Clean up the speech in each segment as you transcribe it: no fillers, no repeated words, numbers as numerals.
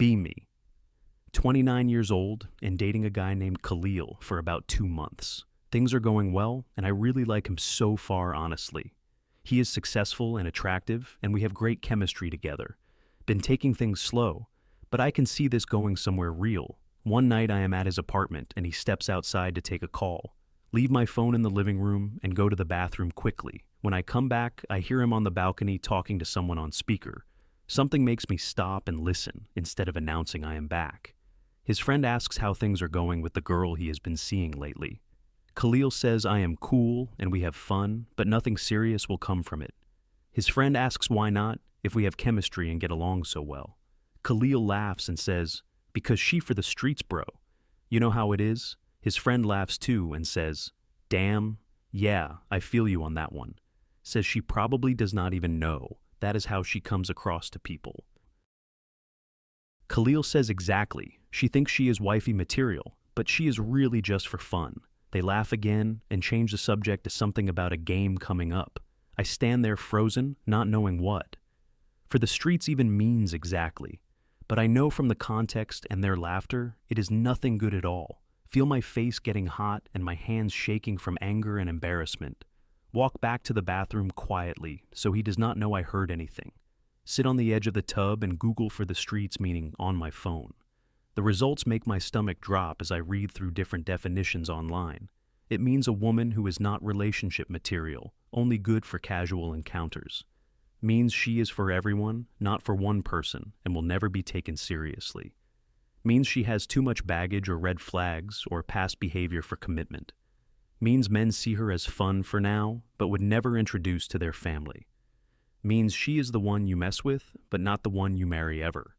Be me. 29 years old and dating a guy named Khalil for about 2 months. Things are going well, and I really like him so far, honestly. He is successful and attractive, and we have great chemistry together. Been taking things slow, but I can see this going somewhere real. One night I am at his apartment, and he steps outside to take a call. Leave my phone in the living room and go to the bathroom quickly. When I come back, I hear him on the balcony talking to someone on speaker. Something makes me stop and listen instead of announcing I am back. His friend asks how things are going with the girl he has been seeing lately. Khalil says I am cool and we have fun, but nothing serious will come from it. His friend asks why not, if we have chemistry and get along so well. Khalil laughs and says, because she for the streets, bro. You know how it is? His friend laughs too and says, damn, yeah, I feel you on that one. Says she probably does not even know. That is how she comes across to people. Khalil says exactly. She thinks she is wifey material, but she is really just for fun. They laugh again and change the subject to something about a game coming up. I stand there frozen, not knowing what. For the streets even means exactly. But I know from the context and their laughter, it is nothing good at all. Feel my face getting hot and my hands shaking from anger and embarrassment. Walk back to the bathroom quietly so he does not know I heard anything. Sit on the edge of the tub and Google for the streets meaning on my phone. The results make my stomach drop as I read through different definitions online. It means a woman who is not relationship material, only good for casual encounters. Means she is for everyone, not for one person, and will never be taken seriously. Means she has too much baggage or red flags or past behavior for commitment. Means men see her as fun for now, but would never introduce to their family. Means she is the one you mess with, but not the one you marry ever.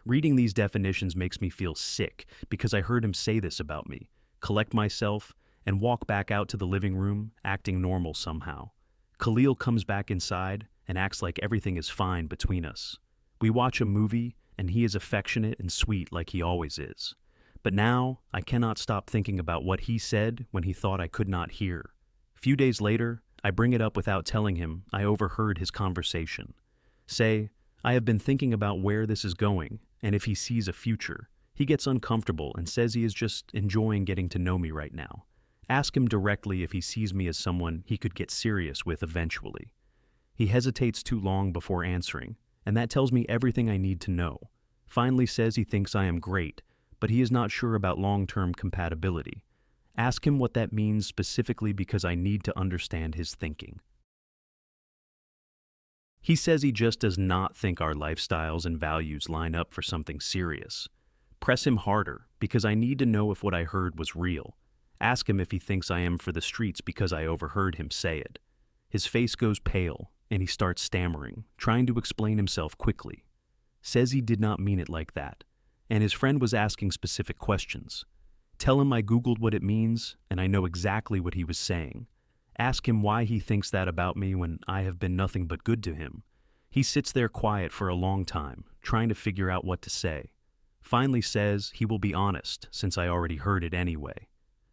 Reading these definitions makes me feel sick because I heard him say this about me, collect myself, and walk back out to the living room, acting normal somehow. Khalil comes back inside and acts like everything is fine between us. We watch a movie, and he is affectionate and sweet like he always is. But now, I cannot stop thinking about what he said when he thought I could not hear. Few days later, I bring it up without telling him I overheard his conversation. Say, I have been thinking about where this is going, and if he sees a future. He gets uncomfortable and says he is just enjoying getting to know me right now. Ask him directly if he sees me as someone he could get serious with eventually. He hesitates too long before answering, and that tells me everything I need to know. Finally says he thinks I am great, but he is not sure about long-term compatibility. Ask him what that means specifically because I need to understand his thinking. He says he just does not think our lifestyles and values line up for something serious. Press him harder because I need to know if what I heard was real. Ask him if he thinks I am for the streets because I overheard him say it. His face goes pale and he starts stammering, trying to explain himself quickly. Says he did not mean it like that, and his friend was asking specific questions. Tell him I Googled what it means and I know exactly what he was saying. Ask him why he thinks that about me when I have been nothing but good to him. He sits there quiet for a long time, trying to figure out what to say. Finally says he will be honest since I already heard it anyway.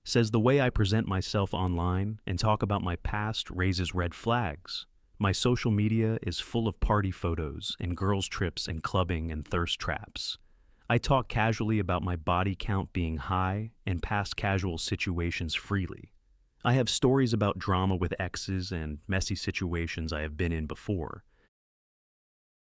Says the way I present myself online and talk about my past raises red flags. My social media is full of party photos and girls' trips and clubbing and thirst traps. I talk casually about my body count being high and past casual situations freely. I have stories about drama with exes and messy situations I have been in before.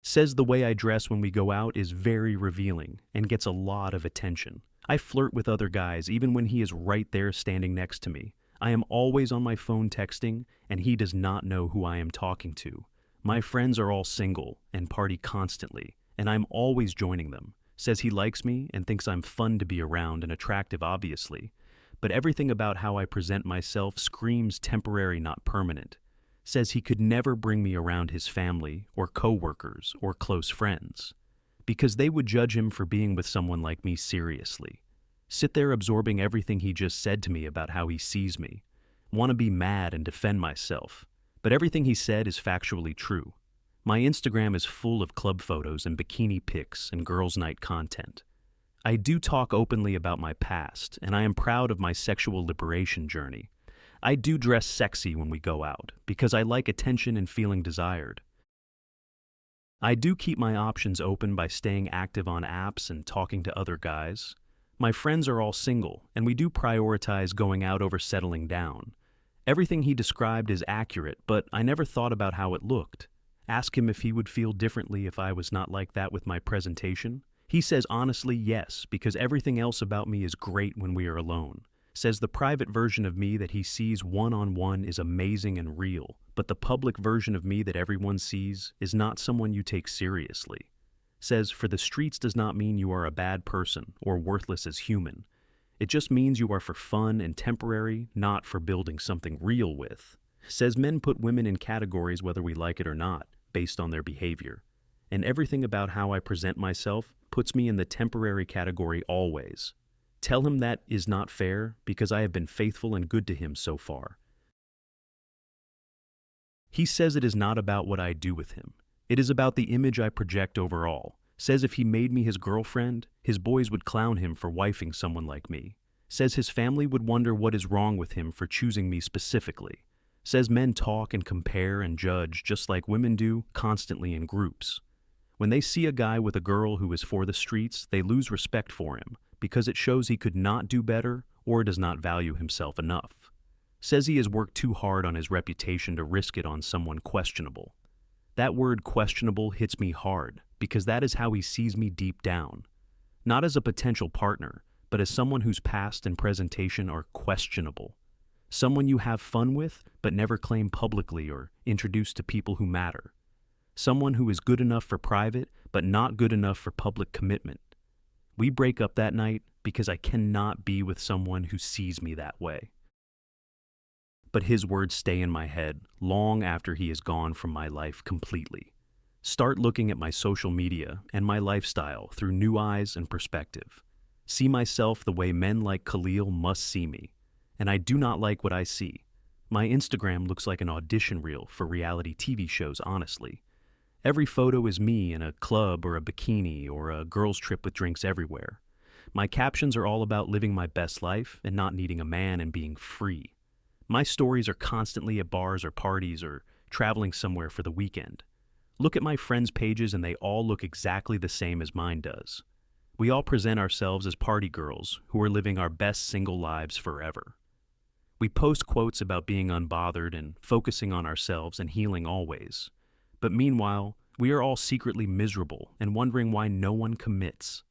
Says the way I dress when we go out is very revealing and gets a lot of attention. I flirt with other guys even when he is right there standing next to me. I am always on my phone texting and he does not know who I am talking to. My friends are all single and party constantly, and I'm always joining them. Says he likes me and thinks I'm fun to be around and attractive obviously. But everything about how I present myself screams temporary, not permanent. Says he could never bring me around his family or coworkers or close friends, because they would judge him for being with someone like me seriously. Sit there absorbing everything he just said to me about how he sees me. Want to be mad and defend myself, but everything he said is factually true. My Instagram is full of club photos and bikini pics and girls' night content. I do talk openly about my past, and I am proud of my sexual liberation journey. I do dress sexy when we go out, because I like attention and feeling desired. I do keep my options open by staying active on apps and talking to other guys. My friends are all single, and we do prioritize going out over settling down. Everything he described is accurate, but I never thought about how it looked. Ask him if he would feel differently if I was not like that with my presentation. He says honestly yes, because everything else about me is great when we are alone. Says the private version of me that he sees one-on-one is amazing and real, but the public version of me that everyone sees is not someone you take seriously. Says for the streets does not mean you are a bad person or worthless as human. It just means you are for fun and temporary, not for building something real with. Says men put women in categories whether we like it or not, based on their behavior. And everything about how I present myself puts me in the temporary category always. Tell him that is not fair because I have been faithful and good to him so far. He says it is not about what I do with him. It is about the image I project overall. Says if he made me his girlfriend, his boys would clown him for wifing someone like me. Says his family would wonder what is wrong with him for choosing me specifically. Says men talk and compare and judge just like women do, constantly in groups. When they see a guy with a girl who is for the streets, they lose respect for him because it shows he could not do better or does not value himself enough. Says he has worked too hard on his reputation to risk it on someone questionable. That word questionable hits me hard because that is how he sees me deep down. Not as a potential partner, but as someone whose past and presentation are questionable. Someone you have fun with but never claim publicly or introduce to people who matter. Someone who is good enough for private but not good enough for public commitment. We break up that night because I cannot be with someone who sees me that way. But his words stay in my head long after he is gone from my life completely. Start looking at my social media and my lifestyle through new eyes and perspective. See myself the way men like Khalil must see me. And I do not like what I see. My Instagram looks like an audition reel for reality TV shows, honestly. Every photo is me in a club or a bikini or a girls' trip with drinks everywhere. My captions are all about living my best life and not needing a man and being free. My stories are constantly at bars or parties or traveling somewhere for the weekend. Look at my friends' pages and they all look exactly the same as mine does. We all present ourselves as party girls who are living our best single lives forever. We post quotes about being unbothered and focusing on ourselves and healing always. But meanwhile, we are all secretly miserable and wondering why no one commits.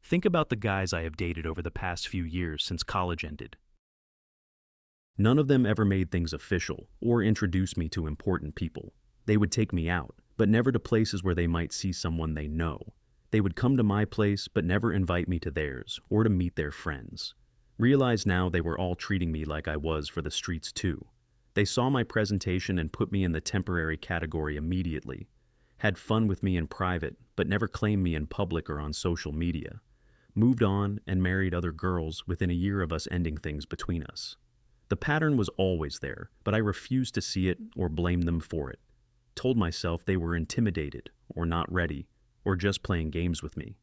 Think about the guys I have dated over the past few years since college ended. None of them ever made things official or introduced me to important people. They would take me out, but never to places where they might see someone they know. They would come to my place, but never invite me to theirs or to meet their friends. Realize now they were all treating me like I was for the streets too. They saw my presentation and put me in the temporary category immediately. Had fun with me in private, but never claimed me in public or on social media. Moved on and married other girls within a year of us ending things between us. The pattern was always there, but I refused to see it or blame them for it. Told myself they were intimidated or not ready or just playing games with me.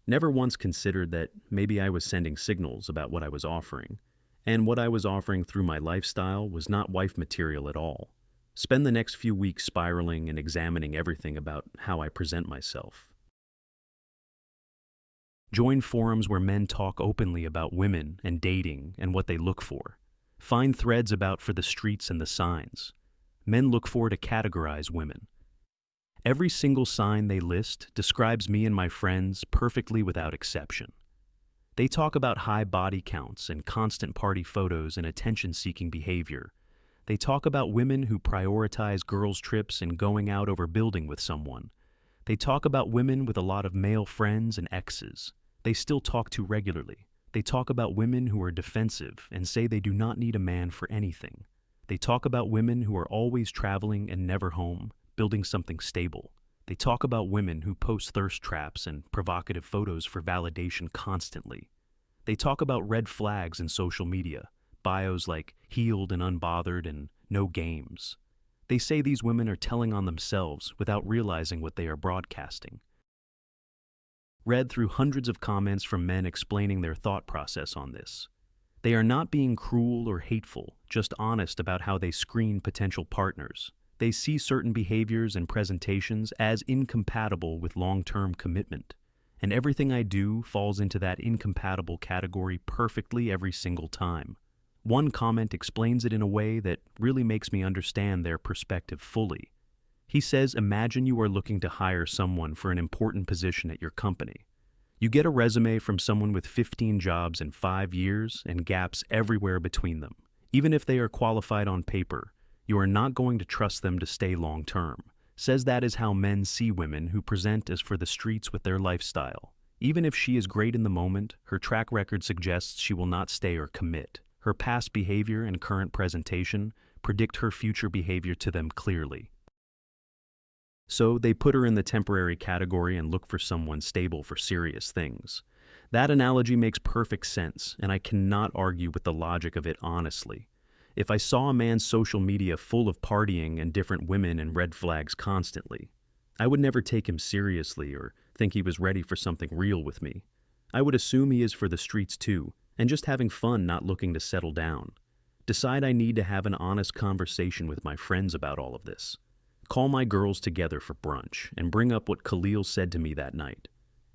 Never once considered that maybe I was sending signals about what I was offering. And what I was offering through my lifestyle was not wife material at all. Spend the next few weeks spiraling and examining everything about how I present myself. Join forums where men talk openly about women and dating and what they look for. Find threads about for the streets and the signs. Men look for to categorize women. Every single sign they list describes me and my friends perfectly without exception. They talk about high body counts and constant party photos and attention-seeking behavior. They talk about women who prioritize girls' trips and going out over building with someone. They talk about women with a lot of male friends and exes. They still talk to regularly. They talk about women who are defensive and say they do not need a man for anything. They talk about women who are always traveling and never home, building something stable. They talk about women who post thirst traps and provocative photos for validation constantly. They talk about red flags in social media, bios like healed and unbothered and no games. They say these women are telling on themselves without realizing what they are broadcasting. Read through hundreds of comments from men explaining their thought process on this. They are not being cruel or hateful, just honest about how they screen potential partners. They see certain behaviors and presentations as incompatible with long-term commitment, and everything I do falls into that incompatible category perfectly every single time. One comment explains it in a way that really makes me understand their perspective fully. He says, imagine you are looking to hire someone for an important position at your company. You get a resume from someone with 15 jobs in 5 years and gaps everywhere between them. Even if they are qualified on paper, you are not going to trust them to stay long term. Says that is how men see women who present as for the streets with their lifestyle. Even if she is great in the moment, her track record suggests she will not stay or commit. Her past behavior and current presentation predict her future behavior to them clearly. So they put her in the temporary category and look for someone stable for serious things. That analogy makes perfect sense, and I cannot argue with the logic of it honestly. If I saw a man's social media full of partying and different women and red flags constantly, I would never take him seriously or think he was ready for something real with me. I would assume he is for the streets too, and just having fun, not looking to settle down. Decide I need to have an honest conversation with my friends about all of this. Call my girls together for brunch and bring up what Khalil said to me that night.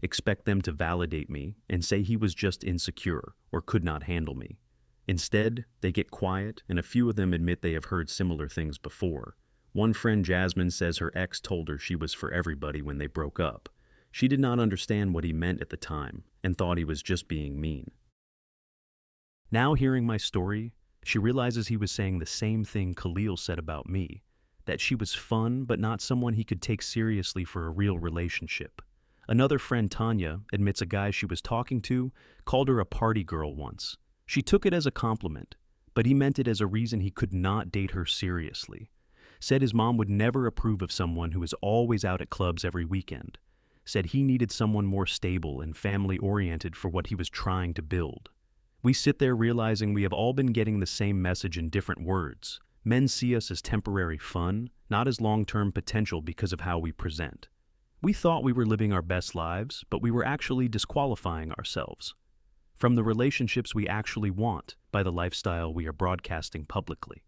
Expect them to validate me and say he was just insecure or could not handle me. Instead, they get quiet, and a few of them admit they have heard similar things before. One friend, Jasmine, says her ex told her she was for everybody when they broke up. She did not understand what he meant at the time and thought he was just being mean. Now hearing my story, she realizes he was saying the same thing Khalil said about me, that she was fun but not someone he could take seriously for a real relationship. Another friend, Tanya, admits a guy she was talking to called her a party girl once. She took it as a compliment, but he meant it as a reason he could not date her seriously. Said his mom would never approve of someone who was always out at clubs every weekend. Said he needed someone more stable and family-oriented for what he was trying to build. We sit there realizing we have all been getting the same message in different words. Men see us as temporary fun, not as long-term potential because of how we present. We thought we were living our best lives, but we were actually disqualifying ourselves from the relationships we actually want by the lifestyle we are broadcasting publicly.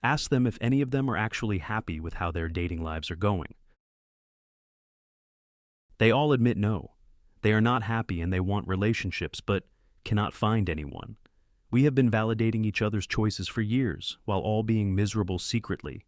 Ask them if any of them are actually happy with how their dating lives are going. They all admit no. They are not happy and they want relationships, but cannot find anyone. We have been validating each other's choices for years, while all being miserable secretly,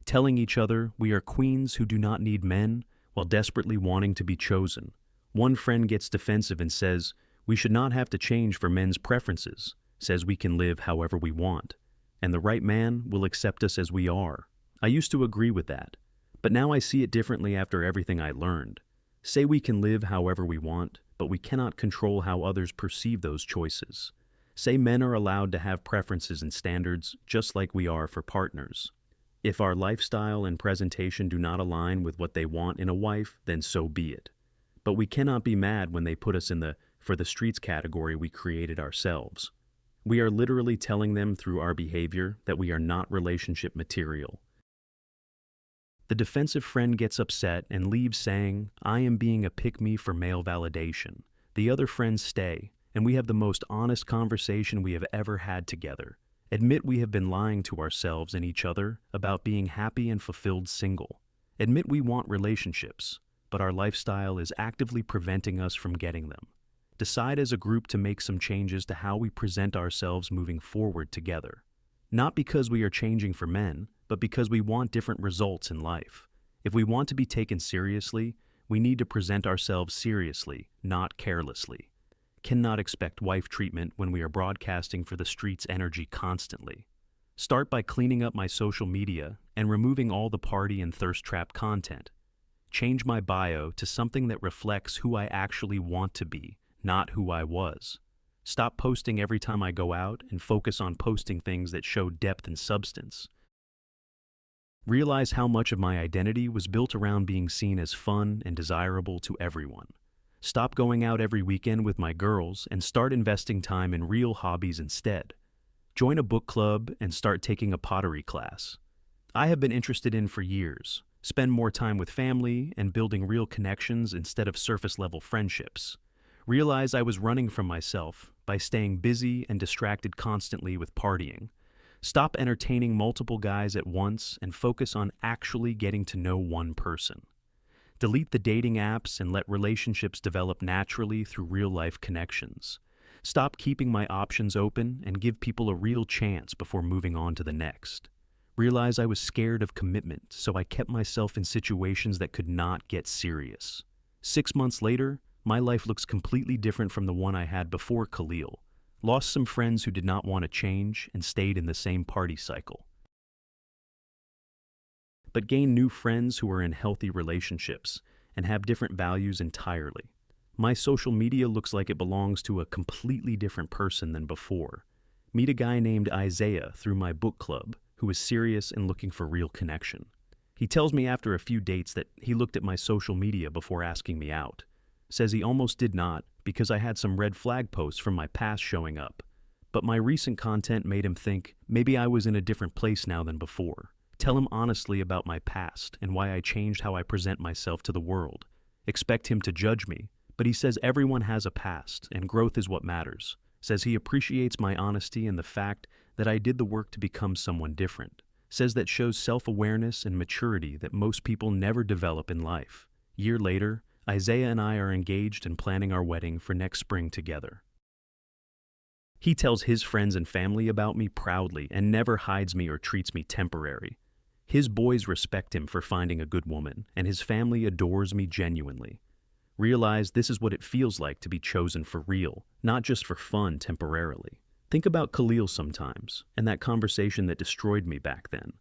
telling each other we are queens who do not need men, while desperately wanting to be chosen. One friend gets defensive and says, we should not have to change for men's preferences, says we can live however we want, and the right man will accept us as we are. I used to agree with that, but now I see it differently after everything I learned. Say we can live however we want, but we cannot control how others perceive those choices. Say men are allowed to have preferences and standards just like we are for partners. If our lifestyle and presentation do not align with what they want in a wife, then so be it. But we cannot be mad when they put us in the for the streets category we created ourselves. We are literally telling them through our behavior that we are not relationship material. The defensive friend gets upset and leaves saying, I am being a pick-me for male validation. The other friends stay, and we have the most honest conversation we have ever had together. Admit we have been lying to ourselves and each other about being happy and fulfilled single. Admit we want relationships, but our lifestyle is actively preventing us from getting them. Decide as a group to make some changes to how we present ourselves moving forward together. Not because we are changing for men, but because we want different results in life. If we want to be taken seriously, we need to present ourselves seriously, not carelessly. Cannot expect wife treatment when we are broadcasting for the streets energy constantly. Start by cleaning up my social media and removing all the party and thirst trap content. Change my bio to something that reflects who I actually want to be, not who I was. Stop posting every time I go out and focus on posting things that show depth and substance. Realize how much of my identity was built around being seen as fun and desirable to everyone. Stop going out every weekend with my girls and start investing time in real hobbies instead. Join a book club and start taking a pottery class. I have been interested in for years. Spend more time with family and building real connections instead of surface-level friendships. Realize I was running from myself by staying busy and distracted constantly with partying. Stop entertaining multiple guys at once and focus on actually getting to know one person. Delete the dating apps and let relationships develop naturally through real-life connections. Stop keeping my options open and give people a real chance before moving on to the next. Realize I was scared of commitment, so I kept myself in situations that could not get serious. 6 months later, my life looks completely different from the one I had before Khalil. Lost some friends who did not want to change and stayed in the same party cycle. But gained new friends who are in healthy relationships and have different values entirely. My social media looks like it belongs to a completely different person than before. Meet a guy named Isaiah through my book club who is serious and looking for real connection. He tells me after a few dates that he looked at my social media before asking me out. Says he almost did not because I had some red flag posts from my past showing up. But my recent content made him think maybe I was in a different place now than before. Tell him honestly about my past and why I changed how I present myself to the world. Expect him to judge me, but he says everyone has a past and growth is what matters. Says he appreciates my honesty and the fact that I did the work to become someone different. Says that shows self-awareness and maturity that most people never develop in life. Year later, Isaiah and I are engaged and planning our wedding for next spring together. He tells his friends and family about me proudly and never hides me or treats me temporary. His boys respect him for finding a good woman, and his family adores me genuinely. Realize this is what it feels like to be chosen for real, not just for fun temporarily. Think about Khalil sometimes, and that conversation that destroyed me back then.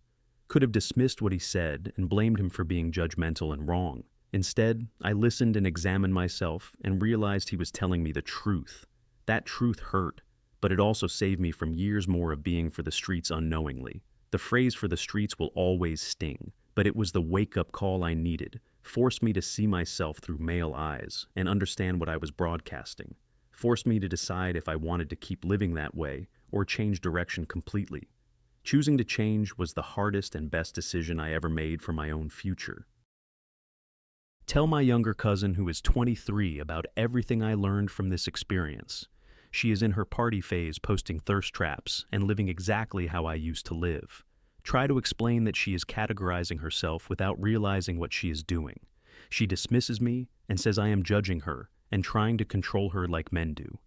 Could have dismissed what he said and blamed him for being judgmental and wrong. Instead, I listened and examined myself and realized he was telling me the truth. That truth hurt, but it also saved me from years more of being for the streets unknowingly. The phrase "for the streets" will always sting, but it was the wake-up call I needed, forced me to see myself through male eyes and understand what I was broadcasting, forced me to decide if I wanted to keep living that way or change direction completely. Choosing to change was the hardest and best decision I ever made for my own future. Tell my younger cousin who is 23 about everything I learned from this experience. She is in her party phase posting thirst traps and living exactly how I used to live. Try to explain that she is categorizing herself without realizing what she is doing. She dismisses me and says I am judging her and trying to control her like men do.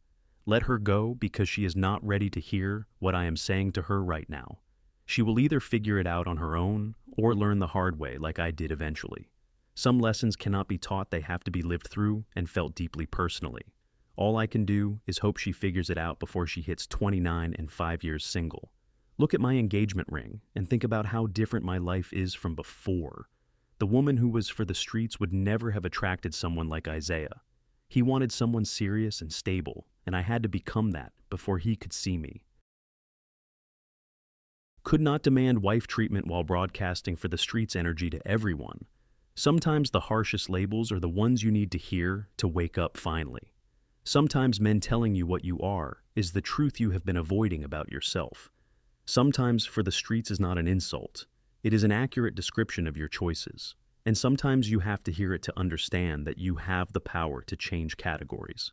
Let her go because she is not ready to hear what I am saying to her right now. She will either figure it out on her own or learn the hard way like I did eventually. Some lessons cannot be taught, they have to be lived through and felt deeply personally. All I can do is hope she figures it out before she hits 29 and 5 years single. Look at my engagement ring and think about how different my life is from before. The woman who was for the streets would never have attracted someone like Isaiah. He wanted someone serious and stable, and I had to become that before he could see me. Could not demand wife treatment while broadcasting for the streets energy to everyone. Sometimes the harshest labels are the ones you need to hear to wake up finally. Sometimes men telling you what you are is the truth you have been avoiding about yourself. Sometimes for the streets is not an insult. It is an accurate description of your choices. And sometimes you have to hear it to understand that you have the power to change categories.